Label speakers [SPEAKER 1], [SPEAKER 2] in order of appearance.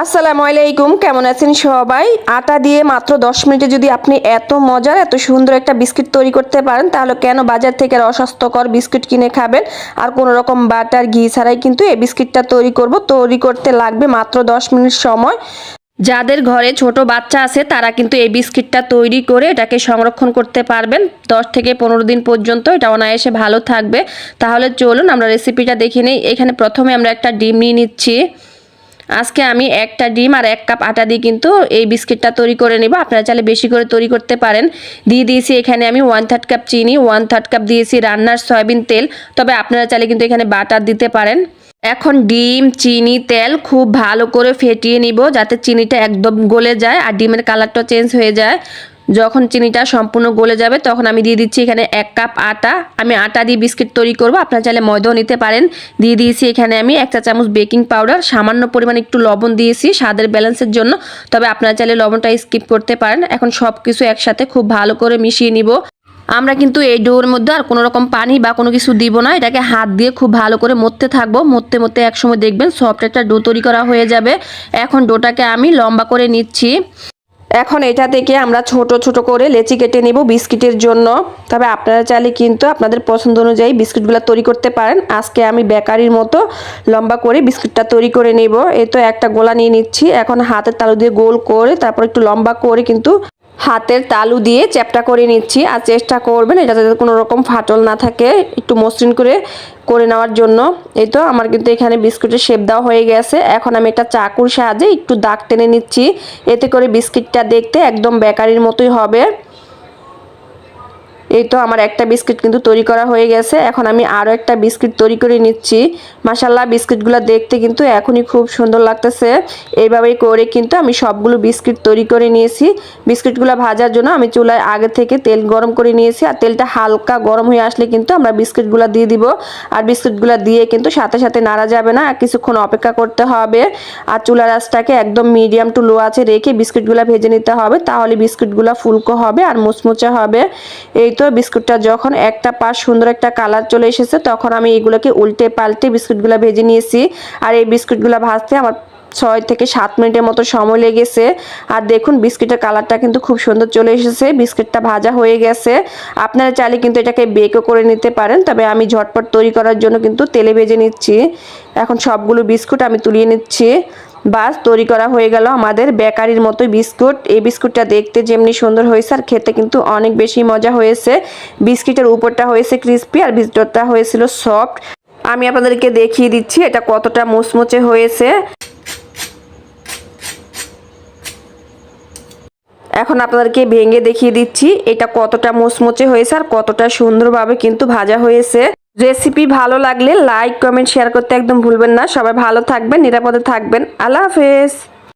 [SPEAKER 1] আসসালামু আলাইকুম, কেমন আছেন সবাই? আটা দিয়ে মাত্র 10 মিনিটে যদি আপনি এত মজার এত সুন্দর একটা বিস্কিট তৈরি করতে পারেন, তাহলে কেন বাজার থেকে অস্বাস্থ্যকর বিস্কিট কিনে খাবেন? আর কোনো রকম বাটার ঘি ছাড়াই কিন্তু এই বিস্কিটটা তৈরি করতে লাগবে মাত্র 10 মিনিট সময়। যাদের ঘরে ছোট বাচ্চা আছে তারা কিন্তু এই বিস্কিটটা তৈরি করে এটাকে সংরক্ষণ করতে পারবেন 10 থেকে 15 দিন পর্যন্ত। এটা অনায়াসে ভালো থাকবে। তাহলে চলুন আমরা রেসিপিটা দেখে নিই। এখানে প্রথমে আমরা একটা ডিম নিয়ে নিচ্ছি। আজকে আমি একটা ডিম আর 1 কাপ আটা দিয়ে কিন্তু এই বিস্কিটটা তৈরি করে নেব। আপনারা চাইলে বেশি করে তৈরি করতে পারেন। দিয়ে দিয়েছি এখানে আমি 1/3 কাপ চিনি, 1/3 কাপ দিয়েছি রান্নার সয়াবিন তেল, তবে আপনারা চাইলে কিন্তু এখানে বাটার দিতে পারেন। এখন ডিম, চিনি, তেল খুব ভালো করে ফেটিয়ে নিব যাতে চিনিটা একদম গলে যায় আর ডিমের কালারটা চেঞ্জ হয়ে যায়। যখন চিনিটা সম্পূর্ণ গলে যাবে তখন আমি দিয়ে দিচ্ছি এখানে 1 কাপ আটা। আমি আটা দিয়ে বিস্কিট তৈরি করব, আপনারা চাইলে ময়দাও নিতে পারেন। দিয়ে দিয়েছি এখানে আমি 1 চা চামচ বেকিং পাউডার, সামান্য পরিমাণে একটু লবণ দিয়েছি স্বাদের ব্যালেন্সের জন্য, তবে আপনারা চাইলে লবণটা স্কিপ করতে পারেন। এখন সব কিছু একসাথে খুব ভালো করে মিশিয়ে নিব। আমরা কিন্তু এই ডোর মধ্যে আর কোনো রকম পানি বা কোনো কিছু দিব না, এটাকে হাত দিয়ে খুব ভালো করে মথতে থাকবো। মথতে মথতে একসময় দেখবেন সফট একটা ডো তৈরি করা হয়ে যাবে। এখন ডোটাকে আমি লম্বা করে নিচ্ছি। এখন এটা থেকে আমরা ছোট ছোট করে লেচি কেটে নেব বিস্কিটের জন্য, তবে আপনারা চাইলে কিন্তু আপনাদের পছন্দ অনুযায়ী বিস্কিটগুলো তৈরি করতে পারেন। আজকে আমি বেকারির মতো লম্বা করে বিস্কিটটা তৈরি করে নেব। এই তো একটা গোলা নিয়ে নিচ্ছি। এখন হাতের তালু দিয়ে গোল করে তারপর একটু লম্বা করে কিন্তু হাতের তালু দিয়ে চ্যাপটা করে নিচ্ছি। আর চেষ্টা করবেন এটা যাতে কোনো রকম ফাটল না থাকে, একটু মসৃণ করে নেওয়ার জন্য। এই তো আমার কিন্তু এখানে বিস্কুটের শেপ দেওয়া হয়ে গেছে। এখন আমি একটা চাকুর সাহায্যে একটু দাগ টেনে নিচ্ছি, এতে করে বিস্কিটটা দেখতে একদম বেকারির মতোই হবে। এই তো আমার একটা বিস্কিট কিন্তু তৈরি করা হয়ে গেছে। এখন আমি আরও একটা বিস্কিট তৈরি করে নিচ্ছি। মাশাআল্লাহ, বিস্কিটগুলো দেখতে কিন্তু এখনই খুব সুন্দর লাগতেছে। এইভাবেই করে কিন্তু আমি সবগুলো বিস্কিট তৈরি করে নিয়েছি। বিস্কিটগুলো ভাজার জন্য আমি চুলায় আগে থেকে তেল গরম করে নিয়েছি, আর তেলটা হালকা গরম হয়ে আসলে কিন্তু আমরা বিস্কিটগুলো দিয়ে দিব। আর বিস্কিটগুলো দিয়ে কিন্তু সাথে সাথে নাড়া যাবে না, কিছুক্ষণ অপেক্ষা করতে হবে। আর চুলার আঁচটাকে একদম মিডিয়াম টু লো আছে রেখে বিস্কিটগুলো ভেজে নিতে হবে, তাহলে বিস্কিটগুলো ফুলকো হবে আর মুচমুচে হবে। এই তো বিস্কুটটা যখন একটা পাশ সুন্দর একটা কালার চলে এসেছে তখন আমি এগুলোকে উল্টে পাল্টে বিস্কুটগুলো ভেজে নিয়েছি। আর এই বিস্কুটগুলো ভাজতে আমার 6 থেকে 7 মিনিটের মতো সময় লেগেছে। আর দেখুন বিস্কিটের কালারটা কিন্তু খুব সুন্দর চলে এসেছে, বিস্কিটটা ভাজা হয়ে গেছে। আপনারা চাইলে কিন্তু এটাকে বেকও করে নিতে পারেন, তবে আমি ঝটপট তৈরি করার জন্য কিন্তু তেলে ভেজে নিচ্ছি। এখন সবগুলো বিস্কুট আমি তুলিয়ে নিচ্ছি। বাস, তৈরি করা হয়ে গেল আমাদের বেকারির মতো বিস্কুট। এই বিস্কুটটা দেখতে যেমনি সুন্দর হয়েছে আর খেতে কিন্তু অনেক বেশি মজা হয়েছে। বিস্কিটের উপরটা হয়েছে ক্রিস্পি আর ভিতরটা হয়েছিল সফট। আমি আপনাদেরকে দেখিয়ে দিচ্ছি এটা কতটা মুচমুচে হয়েছে। এখন আপনাদেরকে ভেঙে দেখিয়ে দিচ্ছি এটা কতটা মুচমুচে হয়েছে আর কতটা সুন্দরভাবে কিন্তু ভাজা হয়েছে। রেসিপি ভালো লাগলে লাইক, কমেন্ট, শেয়ার করতে একদম ভুলবেন না। সবাই ভালো থাকবেন, নিরাপদে থাকবেন। আল্লাহ হাফেজ।